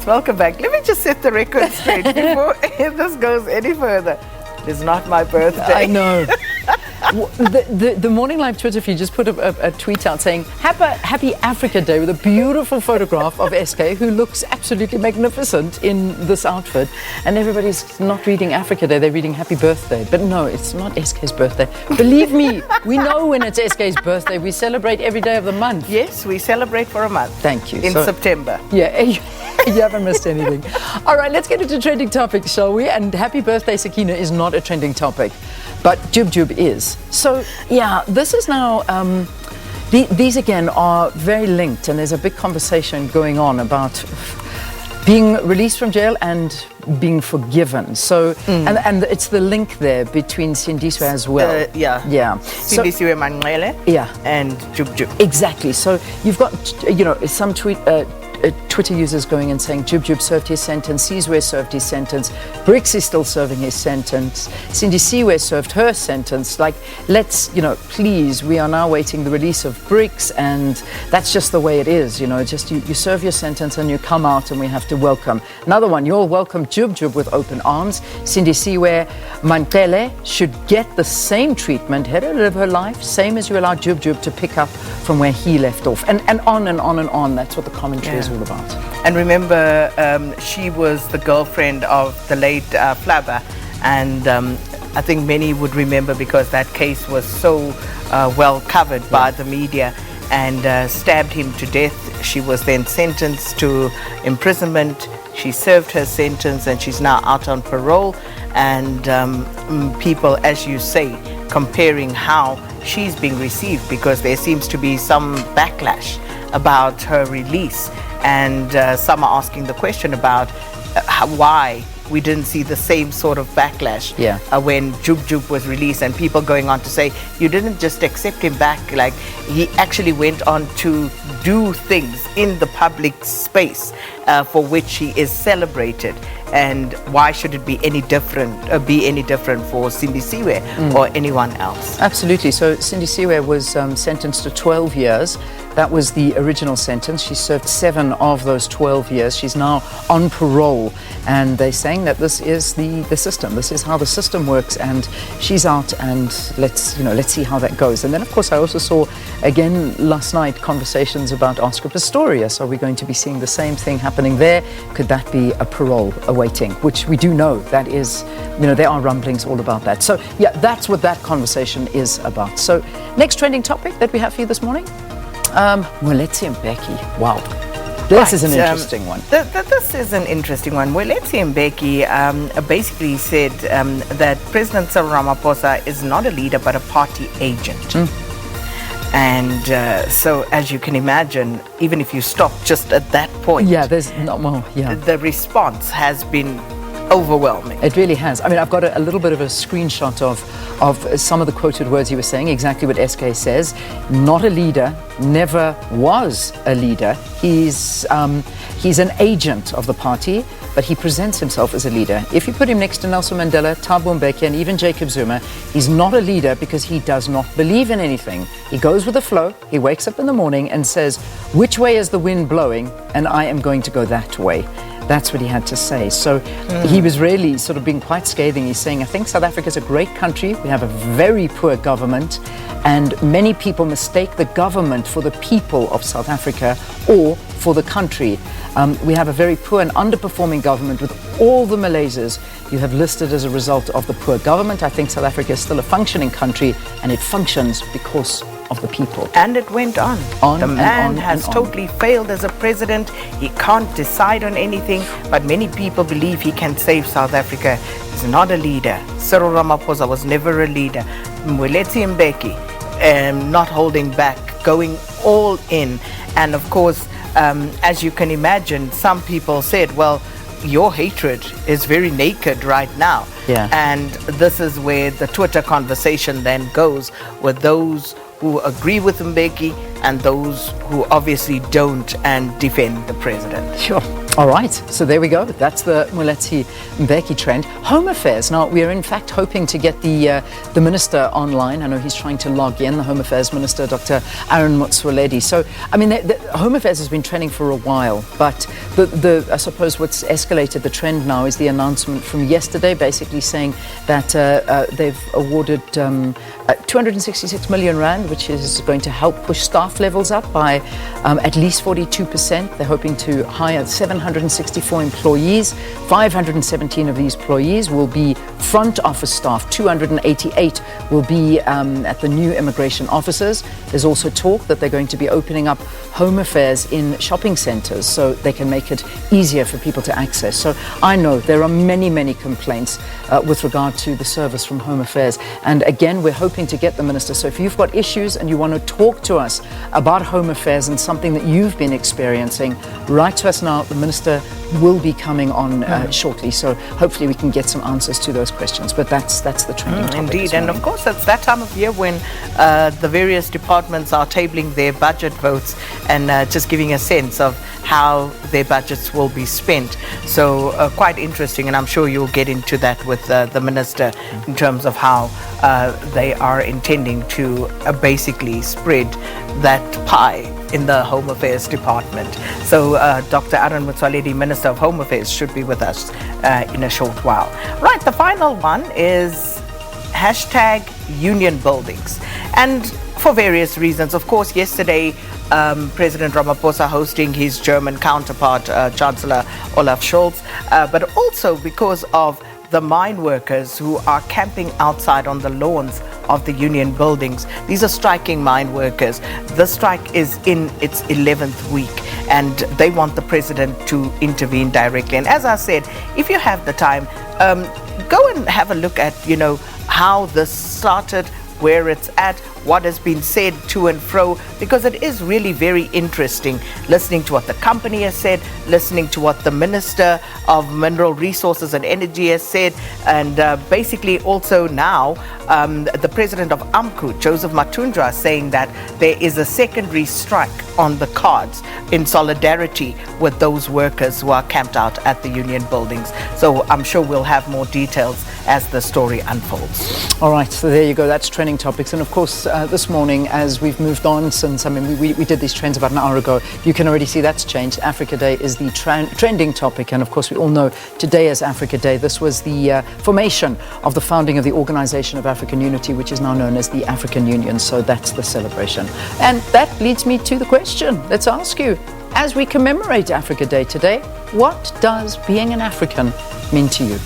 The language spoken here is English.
Welcome back. Let me just set the record straight before this goes any further. It's not my birthday. I know. The Morning Live Twitter feed just put a tweet out saying Happy Africa Day with a beautiful photograph of SK, who looks absolutely magnificent in this outfit. And everybody's not reading Africa Day, they're reading Happy Birthday. But no, it's not SK's birthday. Believe me, we know when it's SK's birthday. We celebrate every day of the month. Yes, we celebrate for a month. Thank you. In September. Yeah, you haven't missed anything. All right, let's get into trending topics, shall we? And happy birthday, Sakina, is not a trending topic, but Jub Jub is. So, yeah, this is now, these again are very linked, and there's a big conversation going on about being released from jail and being forgiven. So, and it's the link there between Sindiswe as well. Yeah. Sindiswe Manqele and Jub Jub. Exactly. So you've got, some Twitter users going and saying Jub Jub served his sentence, Sizwe served his sentence, Brix is still serving his sentence, Sindisiwe served her sentence. Like, let's, please, we are now waiting the release of Brix, and that's just the way it is, just you serve your sentence and you come out, and we have to welcome. Another one, you'll welcome Jub Jub with open arms. Sindisiwe Manqele should get the same treatment, let her live her life, same as you allow Jub Jub to pick up from where he left off. And on and on and on. That's what the commentary is all about. And remember, she was the girlfriend of the late Flabber, and I think many would remember because that case was so well covered by the media, and stabbed him to death. She was then sentenced to imprisonment. She served her sentence and she's now out on parole, and people, as you say, comparing how she's being received, because there seems to be some backlash about her release, and some are asking the question about why we didn't see the same sort of backlash when Jub Jub was released, and people going on to say you didn't just accept him back, like he actually went on to do things in the public space for which he is celebrated. And why should it be any different for Sindisiwe or anyone else? Absolutely. So Sindisiwe was sentenced to 12 years. That was the original sentence. She served 7 of those 12 years. She's now on parole, and they're saying that this is the system. This is how the system works, and she's out, and let's see how that goes. And then, of course, I also saw again last night conversations about Oscar Pistorius. Are we going to be seeing the same thing happening there? Could that be a parole awaiting? Which we do know that is, there are rumblings all about that. So yeah, that's what that conversation is about. So next trending topic that we have for you this morning. Let's see, Becky. Wow. This is an interesting one. This is an interesting one. Let's Mbeki basically said that President Cyril Ramaphosa is not a leader but a party agent. And so, as you can imagine, even if you stop just at that point, there's not more. The response has been overwhelming. It really has. I mean, I've got a little bit of a screenshot of some of the quoted words he was saying, exactly what SK says. Not a leader, never was a leader. He's an agent of the party, but he presents himself as a leader. If you put him next to Nelson Mandela, Thabo Mbeki, and even Jacob Zuma, he's not a leader because he does not believe in anything. He goes with the flow. He wakes up in the morning and says, which way is the wind blowing? And I am going to go that way. That's what he had to say. So he was really sort of being quite scathing. He's saying, I think South Africa is a great country. We have a very poor government, and many people mistake the government for the people of South Africa or for the country. We have a very poor and underperforming government with all the malaises you have listed as a result of the poor government. I think South Africa is still a functioning country, and it functions because of the people. And it went on. The man has totally failed as a president. He can't decide on anything, but many people believe he can save South Africa. He's not a leader. Cyril Ramaphosa was never a leader. Mweletsi Mbeki, not holding back, going all in. And of course, as you can imagine, some people said, well, your hatred is very naked right now. And this is where the Twitter conversation then goes, with those who agree with Mbeki and those who obviously don't and defend the president. Sure. All right, so there we go. That's the Moletsi Mbeki trend. Home Affairs. Now, we are in fact hoping to get the minister online. I know he's trying to log in, the Home Affairs Minister, Dr. Aaron Motsoaledi. So, I mean, the Home Affairs has been trending for a while, but I suppose what's escalated the trend now is the announcement from yesterday, basically saying that they've awarded 266 million rand, which is going to help push staff levels up by at least 42%. They're hoping to hire 764 employees. 517 of these employees will be front office staff. 288 will be at the new immigration offices. There's also talk that they're going to be opening up Home Affairs in shopping centres so they can make it easier for people to access. So I know there are many, many complaints with regard to the service from Home Affairs. And again, we're hoping to get the minister. So if you've got issues and you want to talk to us about Home Affairs and something that you've been experiencing, write to us now. The minister will be coming on shortly. So hopefully we can get some answers to those questions. But that's the trending topic. Indeed. And of course, it's that time of year when the various departments are tabling their budget votes and just giving a sense of how their budgets will be spent. So quite interesting, and I'm sure you'll get into that with the minister in terms of how they are intending to basically spread that pie in the Home Affairs Department. So Dr. Aaron Motsoaledi, Minister of Home Affairs, should be with us in a short while. Right, the final one is #union buildings. And for various reasons, of course, yesterday President Ramaphosa hosting his German counterpart, Chancellor Olaf Scholz, but also because of the mine workers who are camping outside on the lawns of the union buildings. These are striking mine workers. The strike is in its 11th week and they want the president to intervene directly. And as I said, if you have the time, go and have a look at, how this started, where it's at, what has been said to and fro, because it is really very interesting listening to what the company has said, listening to what the Minister of Mineral Resources and Energy has said, and basically also now the President of AMCU, Joseph Matundra, saying that there is a secondary strike on the cards in solidarity with those workers who are camped out at the union buildings. So I'm sure we'll have more details as the story unfolds. All right, so there you go. That's trending topics. And of course, this morning, as we've moved on since, we did these trends about an hour ago, you can already see that's changed. Africa Day is the trending topic. And of course, we all know today is Africa Day. This was the formation of the founding of the Organization of African Unity, which is now known as the African Union. So that's the celebration. And that leads me to the question. Let's ask you, as we commemorate Africa Day today, what does being an African mean to you?